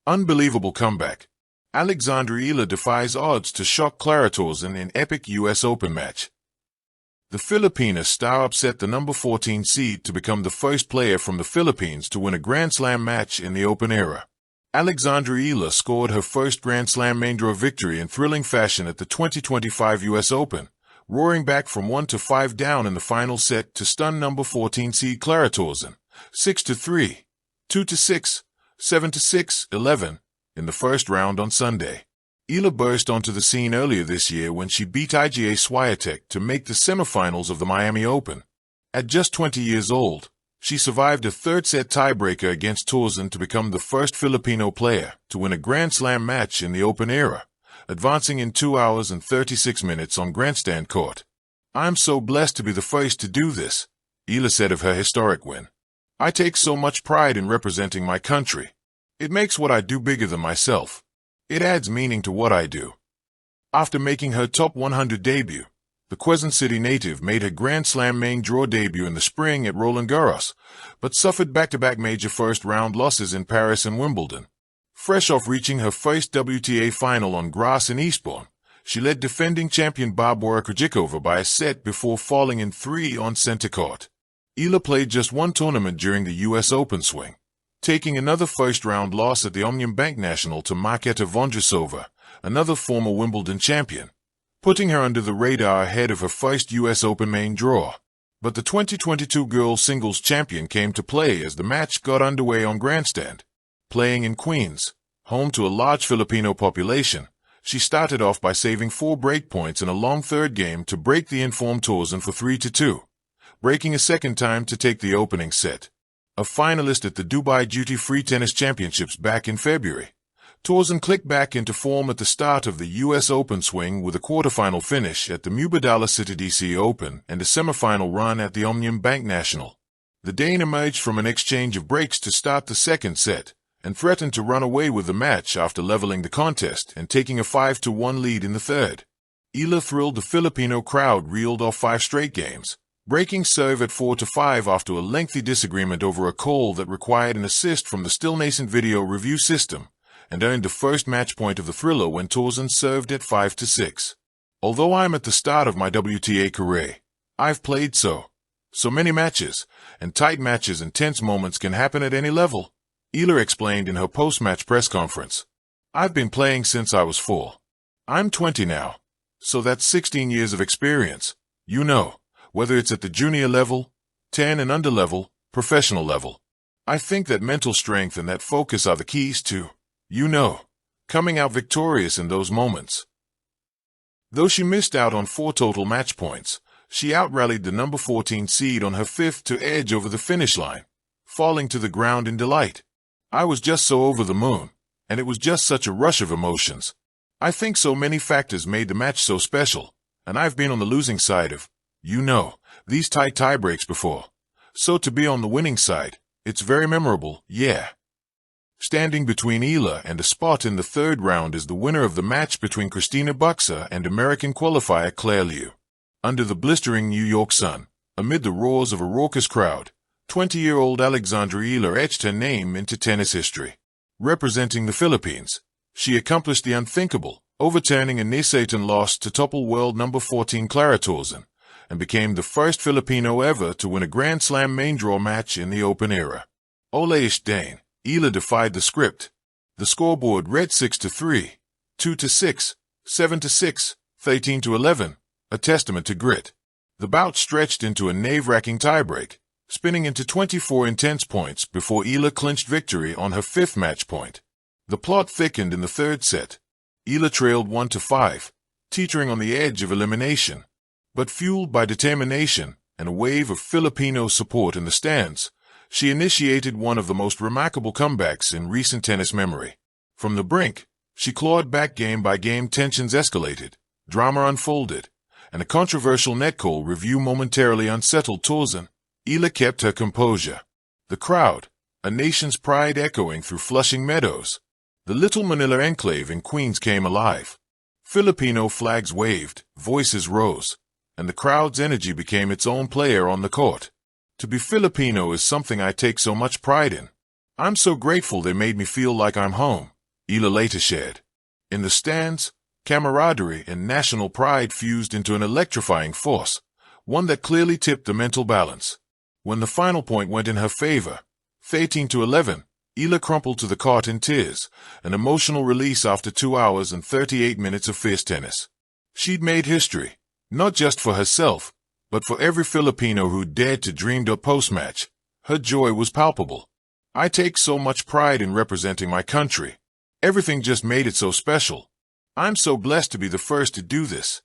Unbelievable comeback. Alexandra Eala defies odds to shock Clara Tauson in epic US Open match. The Filipina star upset the number 14 seed to become the first player from the Philippines to win a Grand Slam match in the Open era. Alexandra Eala scored her first Grand Slam main draw victory in thrilling fashion at the 2025 US Open, roaring back from 1-5 down in the final set to stun number 14 seed Clara Tauson, 6-3, 2-6, 7-6, 11, in the first round on Sunday. Eala burst onto the scene earlier this year when she beat IGA Swiatek to make the semifinals of the Miami Open. At just 20 years old, she survived a third-set tiebreaker against Tauson to become the first Filipino player to win a Grand Slam match in the Open era, advancing in 2 hours and 36 minutes on grandstand court. "I'm so blessed to be the first to do this," Eala said of her historic win. "I take so much pride in representing my country. It makes what I do bigger than myself. It adds meaning to what I do." After making her top 100 debut, the Quezon City native made her Grand Slam main draw debut in the spring at Roland Garros, but suffered back-to-back major first-round losses in Paris and Wimbledon. Fresh off reaching her first WTA final on grass in Eastbourne, she led defending champion Barbara Krejcikova by a set before falling in 3 on center court. Eala played just one tournament during the US Open swing, taking another first-round loss at the Omnium Bank National to Marketa Vondrousova, another former Wimbledon champion, putting her under the radar ahead of her first US Open main draw. But the 2022 girls singles champion came to play as the match got underway on grandstand. Playing in Queens, home to a large Filipino population, she started off by saving 4 break points in a long third game to break the informed Tauson for 3-2. Breaking a second time to take the opening set. A finalist at the Dubai Duty Free Tennis Championships back in February, Tauson clicked back into form at the start of the US Open swing with a quarterfinal finish at the Mubadala City DC Open and a semifinal run at the Omnium Bank National. The Dane emerged from an exchange of breaks to start the second set and threatened to run away with the match after leveling the contest and taking a 5-1 lead in the third. Eala thrilled the Filipino crowd, reeled off 5 straight games, breaking serve at 4-5 after a lengthy disagreement over a call that required an assist from the still-nascent video review system, and earned the first match point of the thriller when Tauson served at 5-6. "Although I'm at the start of my WTA career, I've played so many matches, and tight matches and tense moments can happen at any level," Eala explained in her post-match press conference. "I've been playing since I was 4. I'm 20 now, so that's 16 years of experience, whether it's at the junior level, 10 and under level, professional level. I think that mental strength and that focus are the keys to, coming out victorious in those moments." Though she missed out on 4 total match points, she out-rallied the number 14 seed on her 5th to edge over the finish line, falling to the ground in delight. "I was just so over the moon, and it was just such a rush of emotions. I think so many factors made the match so special, and I've been on the losing side of these tight tiebreaks before. So to be on the winning side, it's very memorable, yeah." Standing between Eala and a spot in the third round is the winner of the match between Christina Buxa and American qualifier Claire Liu. Under the blistering New York sun, amid the roars of a raucous crowd, 20-year-old Alexandra Eala etched her name into tennis history. Representing the Philippines, she accomplished the unthinkable, overturning a Nicetan loss to topple world number 14 Clara Tauson, and became the first Filipino ever to win a Grand Slam main draw match in the Open era. Ole Dane, Eala defied the script. The scoreboard read 6-3, 2-6, 7-6, 13-11, a testament to grit. The bout stretched into a nerve-wracking tiebreak, spinning into 24 intense points before Eala clinched victory on her 5th match point. The plot thickened in the third set. Eala trailed 1-5, teetering on the edge of elimination. But fueled by determination and a wave of Filipino support in the stands, she initiated one of the most remarkable comebacks in recent tennis memory. From the brink, she clawed back game by game. Tensions escalated, drama unfolded, and a controversial netcall review momentarily unsettled Tauson. Eala kept her composure. The crowd, a nation's pride echoing through Flushing Meadows, the Little Manila enclave in Queens, came alive. Filipino flags waved, voices rose, and the crowd's energy became its own player on the court. "To be Filipino is something I take so much pride in. I'm so grateful they made me feel like I'm home," Eala later shared. In the stands, camaraderie and national pride fused into an electrifying force, one that clearly tipped the mental balance. When the final point went in her favor, 13-11, Eala crumpled to the court in tears, an emotional release after 2 hours and 38 minutes of fierce tennis. She'd made history, not just for herself, but for every Filipino who dared to dream up post-match. Her joy was palpable. I take so much pride in representing my country. Everything just made it so special. I'm so blessed to be the first to do this.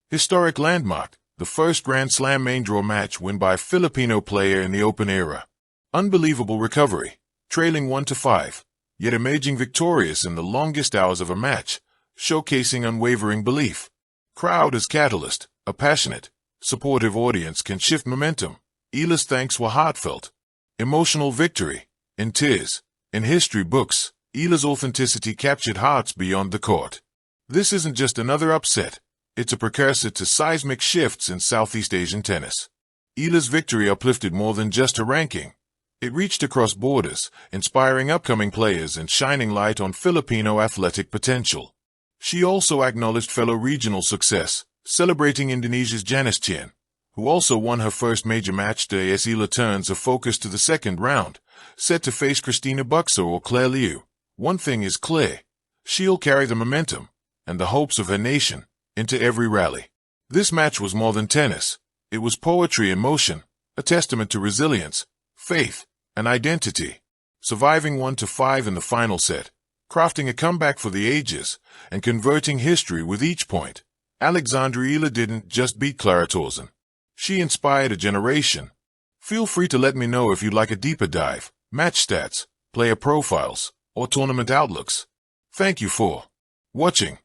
Historic landmark, the first Grand Slam main draw match win by a Filipino player in the Open era. Unbelievable recovery, trailing 1-5, yet emerging victorious in the longest hours of a match, showcasing unwavering belief. Crowd as catalyst, a passionate, supportive audience can shift momentum. Eala's thanks were heartfelt. Emotional victory, in tears, in history books, Eala's authenticity captured hearts beyond the court. This isn't just another upset, it's a precursor to seismic shifts in Southeast Asian tennis. Eala's victory uplifted more than just her ranking. It reached across borders, inspiring upcoming players and shining light on Filipino athletic potential. She also acknowledged fellow regional success, celebrating Indonesia's Janice Chen, who also won her first major match today as Eala turns her focus to the second round, set to face Christina Buxo or Claire Liu. One thing is clear, she'll carry the momentum and the hopes of her nation into every rally. This match was more than tennis. It was poetry in motion, a testament to resilience, faith, and identity. Surviving 1-5 in the final set, crafting a comeback for the ages, and converting history with each point, Alexandra Eala didn't just beat Clara Tauson. She inspired a generation. Feel free to let me know if you'd like a deeper dive, match stats, player profiles, or tournament outlooks. Thank you for watching.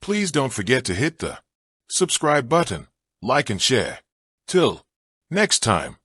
Please don't forget to hit the subscribe button, like and share. Till next time.